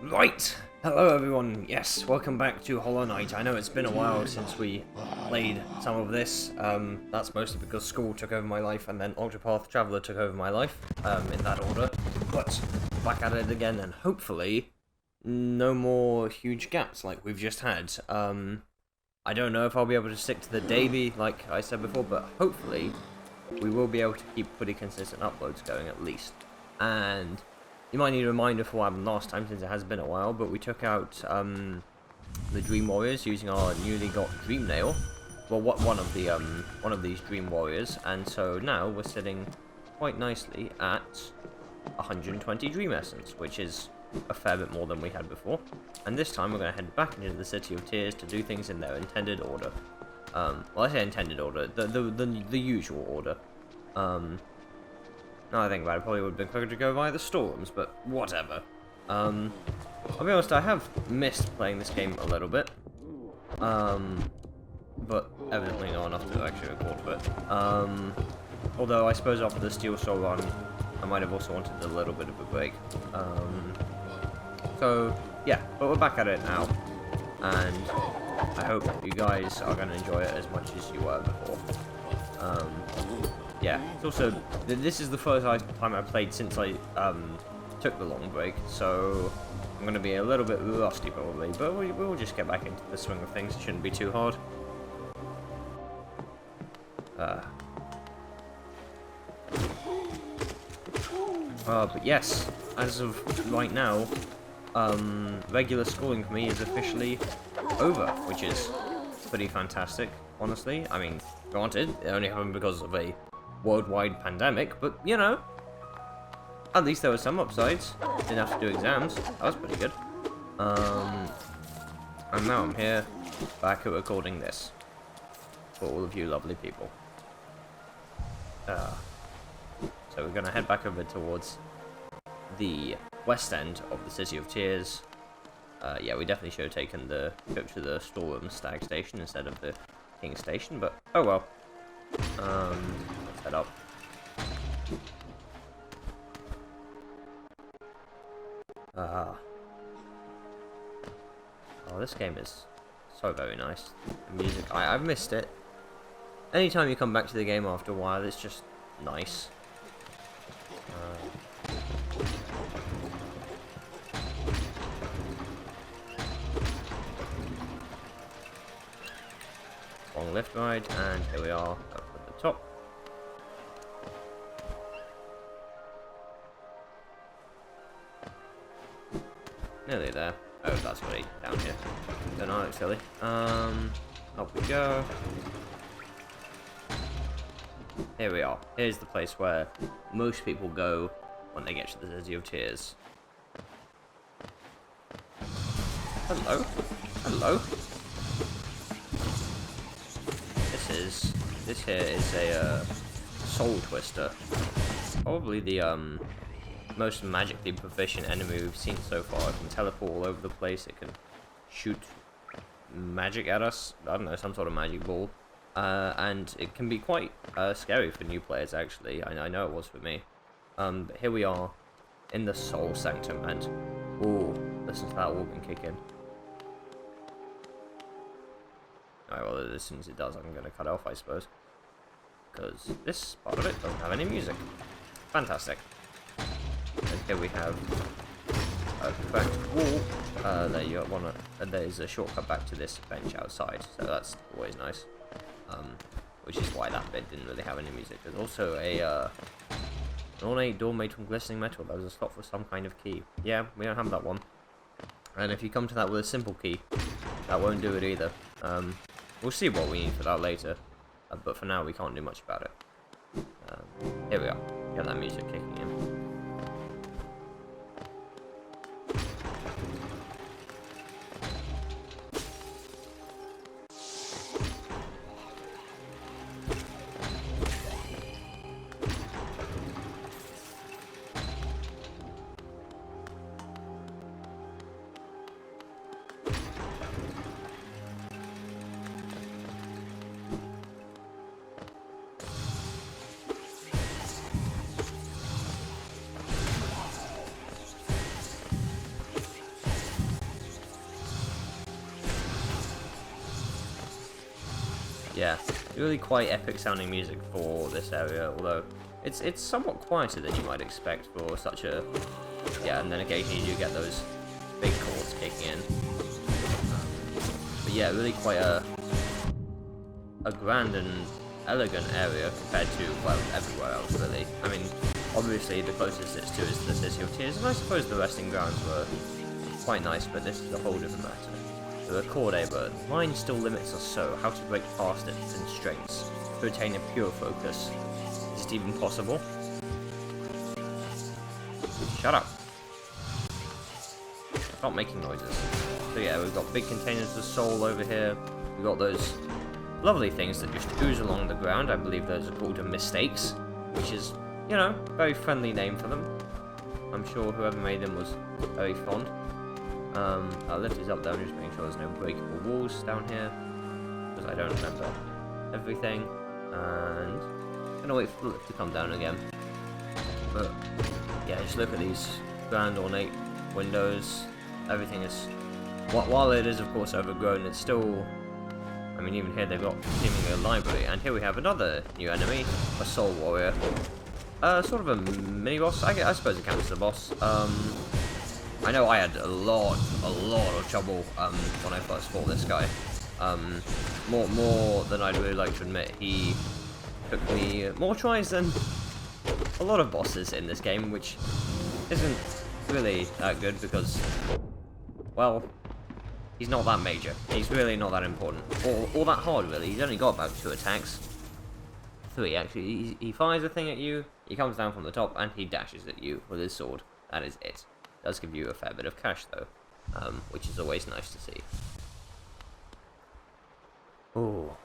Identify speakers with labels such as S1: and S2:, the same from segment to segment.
S1: Right, hello everyone, yes, welcome back to Hollow Knight. I know it's been a while since we played some of this, that's mostly because school took over my life and then Octopath Traveler took over my life, in that order, but back at it again and hopefully no more huge gaps like we've just had. I don't know if I'll be able to stick to the daily like I said before, but hopefully we will be able to keep pretty consistent uploads going at least. And you might need a reminder for what happened last time since it has been a while, but we took out the Dream Warriors using our newly got Dream Nail. Well, one of these Dream Warriors, and so now we're sitting quite nicely at 120 Dream Essence, which is a fair bit more than we had before. And this time we're going to head back into the City of Tears to do things in their intended order. Well, I say intended order, the usual order. Now I think about it, probably would have been quicker to go via the storms, but whatever. I'll be honest, I have missed playing this game a little bit. But evidently not enough to actually record a bit. Although I suppose after the Steel Soul run, I might have also wanted a little bit of a break. So, yeah, but we're back at it now. And I hope you guys are going to enjoy it as much as you were before. Yeah, it's also, this is the first time I played since I took the long break, so I'm going to be a little bit rusty probably, but we'll just get back into the swing of things. It shouldn't be too hard. But yes, as of right now, regular schooling for me is officially over, which is pretty fantastic, honestly. I mean, granted, it only happened because of a worldwide pandemic, but you know, at least there were some upsides. Didn't have to do exams. That was pretty good. And now I'm here, back at recording this for all of you lovely people. So we're gonna head back over towards the west end of the City of Tears. Yeah, we definitely should have taken the trip to the Storeroom Stag Station instead of the King Station, but oh well. Let's head up. Oh, this game is so very nice. The music, I've missed it. Anytime you come back to the game after a while, it's just nice. Long left ride, and here we are up at the top. Nearly there. Oh, that's really down here. Don't know, it's silly. Up we go. Here we are. Here's the place where most people go when they get to the City of Tears. Hello? Hello? This here is a Soul Twister. Probably the most magically proficient enemy we've seen so far. It can teleport all over the place. It can shoot magic at us. I don't know, some sort of magic ball. And it can be quite scary for new players, actually. I know it was for me. But here we are in the Soul Sanctum, and ooh, listen to that organ kick in. Alright, well, as soon as it does, I'm going to cut it off, I suppose. Because this part of it doesn't have any music. Fantastic. And here we have a back wall. There you got one, and there's a shortcut back to this bench outside, so that's always nice. Which is why that bit didn't really have any music. There's also an ornate door made from glistening metal. There's a slot for some kind of key. Yeah, we don't have that one. And if you come to that with a simple key, that won't do it either. We'll see what we need for that later, but for now we can't do much about it. Here we are. Get that music kicking in. Yeah, really quite epic sounding music for this area, although it's somewhat quieter than you might expect for such a... Yeah, and then occasionally you do get those big chords kicking in. But yeah, really quite a grand and elegant area compared to, well, everywhere else, really. I mean, obviously the closest it's to is the City of Tears, and I suppose the resting grounds were quite nice, but this is a whole different matter. The record but mine still limits us so, how to break past its constraints, to attain a pure focus. Is it even possible? Shut up. Stop making noises. So yeah, we've got big containers of soul over here. We've got those lovely things that just ooze along the ground. I believe those are called mistakes, which is, you know, a very friendly name for them. I'm sure whoever made them was very fond. Our lift is up there, I'm just making sure there's no breakable walls down here, because I don't remember everything, and I'm gonna wait for the lift to come down again. But yeah, just look at these grand ornate windows. Everything is, while it is of course overgrown, it's still, I mean, even here they've got seemingly a library, and here we have another new enemy, a soul warrior. Sort of a mini boss. I suppose it counts as a boss. I know I had a lot of trouble when I first fought this guy. More than I'd really like to admit. He took me more tries than a lot of bosses in this game, which isn't really that good because, well, he's not that major. He's really not that important. Or that hard, really. He's only got about 2 attacks. 3, actually. He fires a thing at you, he comes down from the top, and he dashes at you with his sword. That is it. Does give you a fair bit of cash, though, which is always nice to see. Oh.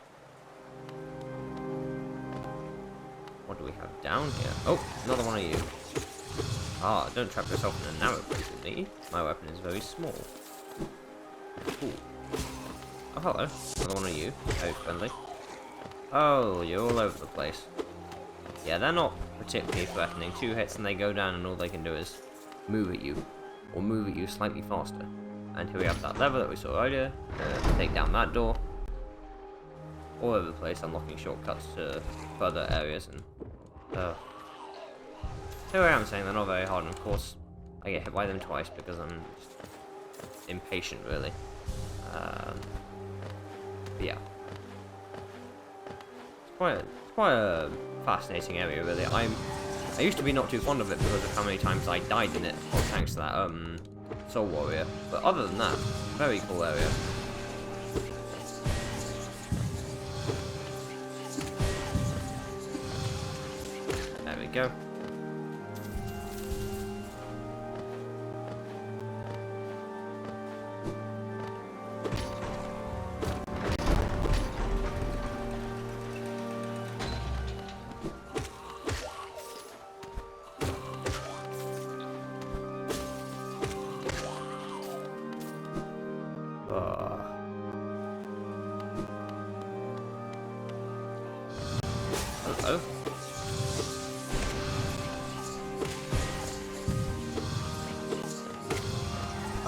S1: What do we have down here? Oh, another one of you. Ah, don't trap yourself in a narrow place with me. My weapon is very small. Ooh. Oh, hello. Another one of you. Very friendly. Oh, you're all over the place. Yeah, they're not particularly threatening. 2 hits and they go down, and all they can do is move at you, or move at you slightly faster. And here we have that lever that we saw earlier. Take down that door. All over the place, unlocking shortcuts to further areas, and here I am saying they're not very hard, and of course I get hit by them twice because I'm just impatient, really. Yeah, it's quite a fascinating area, really. I used to be not too fond of it because of how many times I died in it, thanks to that soul warrior. But other than that, very cool area. There we go. Hello.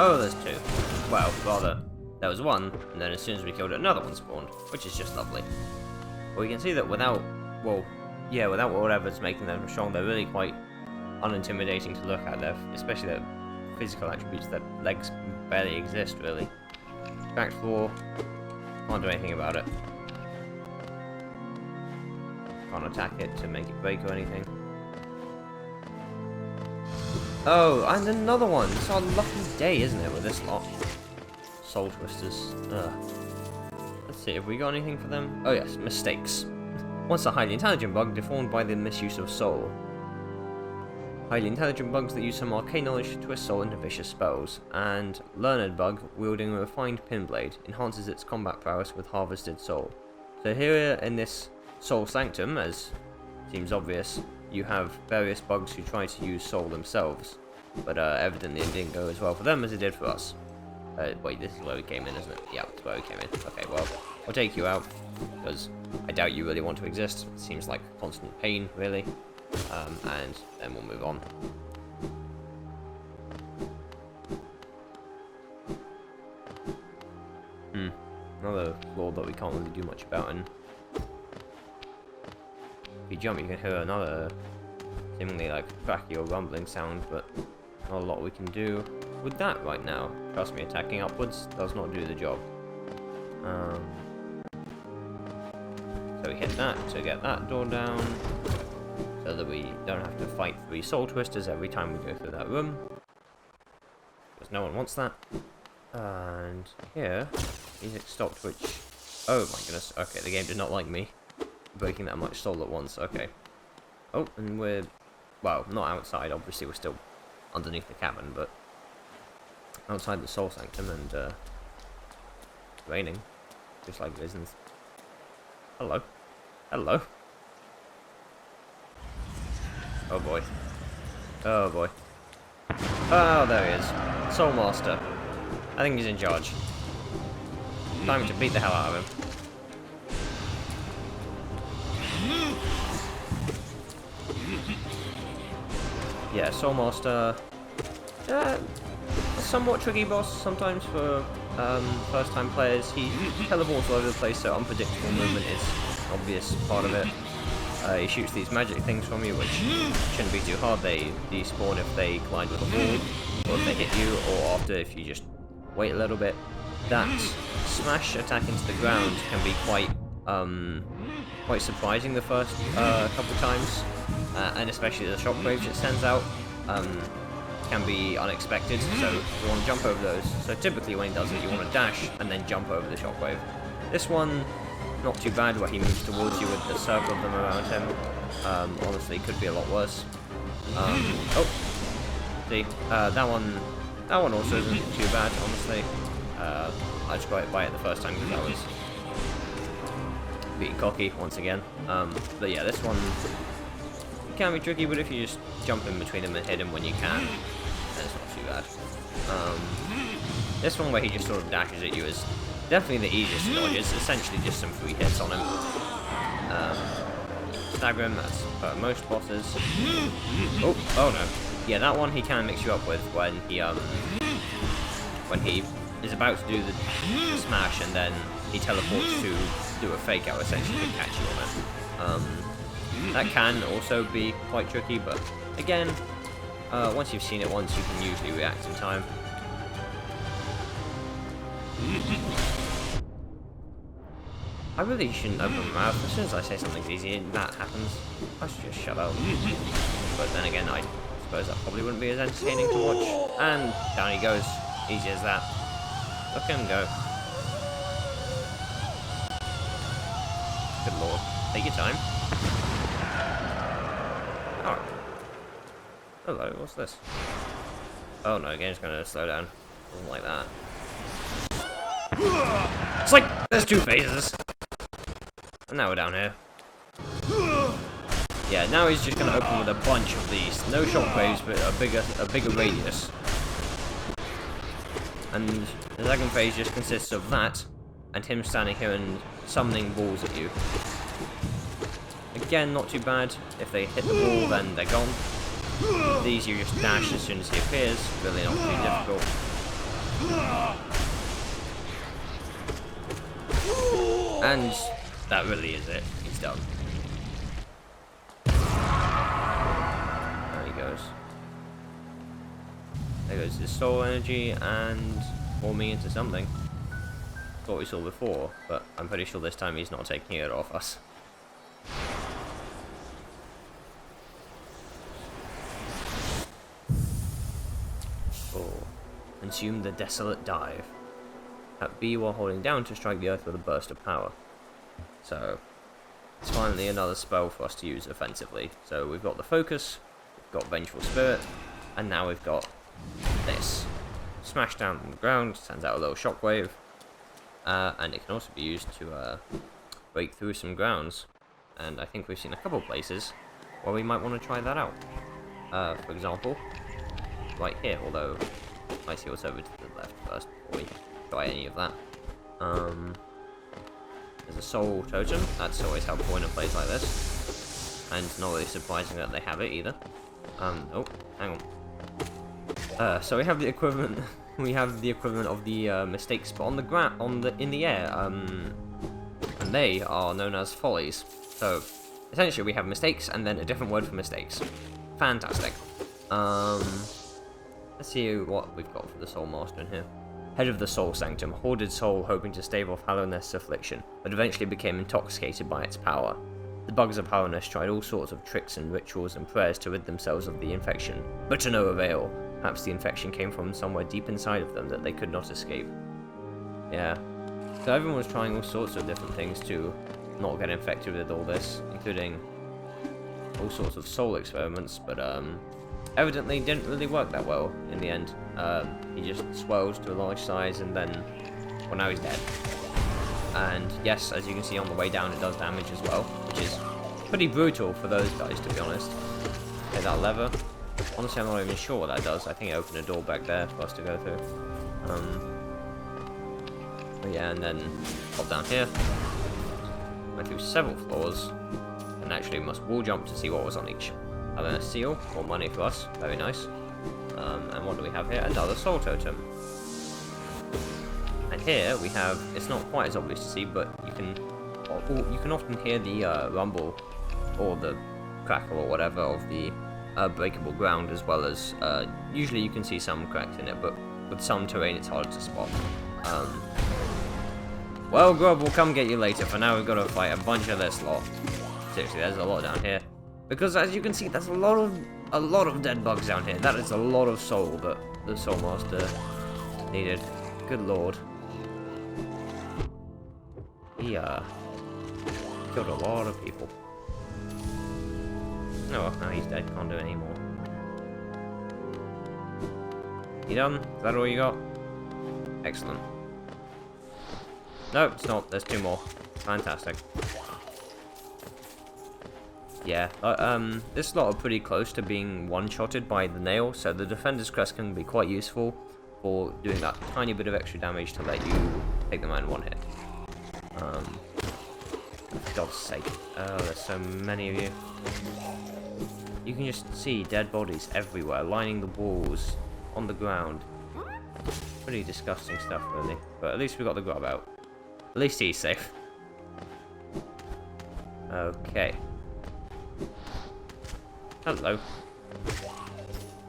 S1: Oh, there's 2. Well, rather, there was 1, and then as soon as we killed it, another one spawned, which is just lovely. But we can see that without, well, yeah, without whatever's making them strong, they're really quite unintimidating to look at. Especially their physical attributes. Their legs barely exist, really. Back 4, can't do anything about it. Can't attack it to make it break or anything. Oh, and another one! It's our lucky day, isn't it, with this lot? Soul Twisters. Ugh. Let's see, have we got anything for them? Oh yes, mistakes. Once a highly intelligent bug deformed by the misuse of soul. Highly intelligent bugs that use some arcane knowledge to twist soul into vicious spells. And learned bug wielding a refined pin blade enhances its combat prowess with harvested soul. So here in this Soul Sanctum, as seems obvious, you have various bugs who try to use soul themselves, but evidently it didn't go as well for them as it did for us. Wait, this is where we came in, isn't it? Yeah, that's where we came in. Okay, well, I'll take you out, because I doubt you really want to exist. It seems like constant pain, really. And then we'll move on. Another flaw that we can't really do much about in If you jump, you can hear another seemingly like cracky or rumbling sound, but not a lot we can do with that right now. Trust me, attacking upwards does not do the job. So we hit that to get that door down, so that we don't have to fight 3 soul twisters every time we go through that room, because no one wants that. And here, music stopped, which... oh my goodness, okay, the game did not like me breaking that much soul at once, okay. Oh, and we're... well, not outside, obviously we're still underneath the cabin, but outside the Soul Sanctum, and raining, just like it is in... hello. Hello. Oh boy. Oh boy. Oh, there he is. Soul Master. I think he's in charge. Time to beat the hell out of him. Yeah, Soul Master. A somewhat tricky boss sometimes for first-time players. He teleports all over the place, so unpredictable movement is an obvious part of it. He shoots these magic things from you, which shouldn't be too hard. They despawn if they collide with a wall, or if they hit you, or after if you just wait a little bit. That smash attack into the ground can be quite surprising the first couple times, and especially the shockwaves it sends out can be unexpected, so you want to jump over those. So typically when he does it, you want to dash and then jump over the shockwave. This one, not too bad, where he moves towards you with the circle of them around him. Honestly, could be a lot worse. Oh, see, that one also isn't too bad, honestly. I just got hit by it the first time because I was being cocky once again. But yeah, this one can be tricky, but if you just jump in between them and hit him when you can, then it's not too bad. This one where he just sort of dashes at you is definitely the easiest to dodge. It's essentially just some free hits on him. Stagger him, that's most bosses. Oh no. Yeah, that one he can mix you up with when he is about to do the smash, and then he teleports to do a fake out essentially to catch you on it. That can also be quite tricky, but again, once you've seen it once, you can usually react in time. I really shouldn't open my mouth. As soon as I say something's easy and that happens, I should just shut up. But then again, I suppose that probably wouldn't be as entertaining to watch. And down he goes. Easy as that. Look at him go. Good lord. Take your time. Alright. Hello, what's this? Oh no, the game's gonna slow down. Doesn't like that. It's like there's 2 phases. And now we're down here. Yeah, now he's just gonna open with a bunch of these. No shockwaves, but a bigger radius. And the second phase just consists of that, and him standing here and summoning balls at you. Again, not too bad. If they hit the wall, then they're gone. These you just dash as soon as he appears. Really not too difficult. And that really is it. He's done. There he goes. There goes his soul energy and forming into something. That's what we saw before, but I'm pretty sure this time he's not taking it off us. Consume the Desolate Dive. Tap B while holding down to strike the earth with a burst of power. So, it's finally another spell for us to use offensively. So we've got the Focus, we've got Vengeful Spirit, and now we've got this. Smash down on the ground, sends out a little shockwave, and it can also be used to break through some grounds. And I think we've seen a couple places where we might want to try that out. For example, right here, although I see what's over to the left first before we try any of that. There's a soul totem. That's always helpful in a place like this, and not really surprising that they have it either. Oh, hang on. So we have the equivalent. We have the equivalent of the mistake spot on the ground, in the air. And they are known as follies. So essentially we have mistakes and then a different word for mistakes. Fantastic. Let's see what we've got for the Soul Master in here. Head of the Soul Sanctum, hoarded soul hoping to stave off Hallownest's affliction, but eventually became intoxicated by its power. The bugs of Hallownest tried all sorts of tricks and rituals and prayers to rid themselves of the infection, but to no avail. Perhaps the infection came from somewhere deep inside of them that they could not escape. Yeah. So everyone was trying all sorts of different things to not get infected with all this, including all sorts of soul experiments, but evidently didn't really work that well in the end. He just swelled to a large size and then, well, now he's dead. And yes, as you can see on the way down, it does damage as well, which is pretty brutal for those guys, to be honest. Hit that lever. Honestly, I'm not even sure what that does. I think it opened a door back there for us to go through. But yeah, and then pop down here. Went through several floors, and actually must wall jump to see what was on each. And then a seal, more money for us, very nice. And what do we have here? Another soul totem. And here we have, it's not quite as obvious to see, but you can often hear the rumble or the crackle or whatever of the breakable ground, as well as usually you can see some cracks in it, but with some terrain it's harder to spot. Well, Grub will come get you later. For now, we've got to fight a bunch of this lot. Seriously, there's a lot down here. Because as you can see, there's a lot of dead bugs down here. That is a lot of soul that the Soul Master needed. Good lord. He killed a lot of people. Oh well, now he's dead. Can't do it anymore. You done? Is that all you got? Excellent. No, it's not. There's two more. Fantastic. Yeah, this lot are pretty close to being one-shotted by the nail, so the Defender's Crest can be quite useful for doing that tiny bit of extra damage to let you take them out in one hit. For God's sake. Oh, there's so many of you. You can just see dead bodies everywhere, lining the walls, on the ground. Pretty disgusting stuff, really. But at least we got the grub out. At least he's safe. Okay. Hello.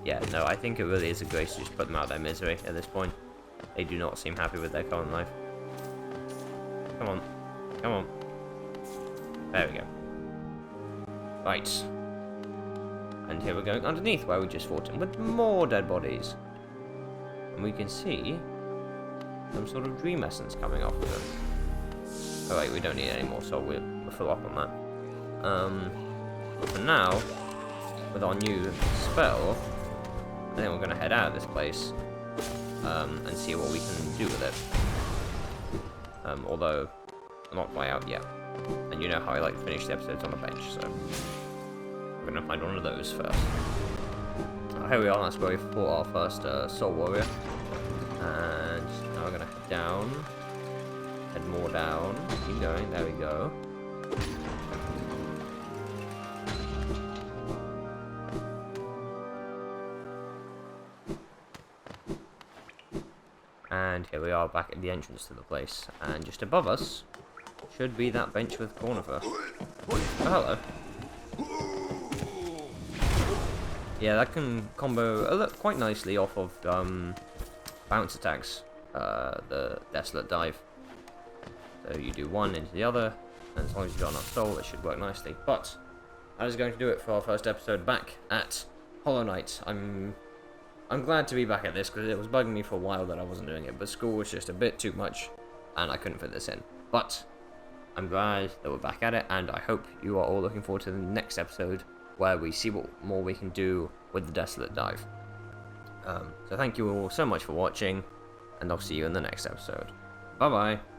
S1: Yeah, no, I think it really is a grace to just put them out of their misery at this point. They do not seem happy with their current life. Come on. Come on. There we go. Right. And here we're going underneath where we just fought him with more dead bodies. And we can see some sort of dream essence coming off of them. Oh wait, we don't need any more, so we'll fill up on that. But for now, with our new spell, I think we're going to head out of this place and see what we can do with it. Although, I'm not quite out yet. And you know how I like to finish the episodes on a bench, so we're going to find one of those first. Here we are, that's where we fought our first Soul Warrior. And now we're going to head down. Head more down. Keep going, there we go. And here we are back at the entrance to the place. And just above us should be that bench with Cornifer. Oh, hello. Yeah, that can combo quite nicely off of bounce attacks, the Desolate Dive. So you do one into the other, and as long as you've got enough soul, it should work nicely. But that is going to do it for our first episode back at Hollow Knight. I'm glad to be back at this, because it was bugging me for a while that I wasn't doing it, but school was just a bit too much, and I couldn't fit this in. But I'm glad that we're back at it, and I hope you are all looking forward to the next episode, where we see what more we can do with the Desolate Dive. So thank you all so much for watching, and I'll see you in the next episode. Bye bye!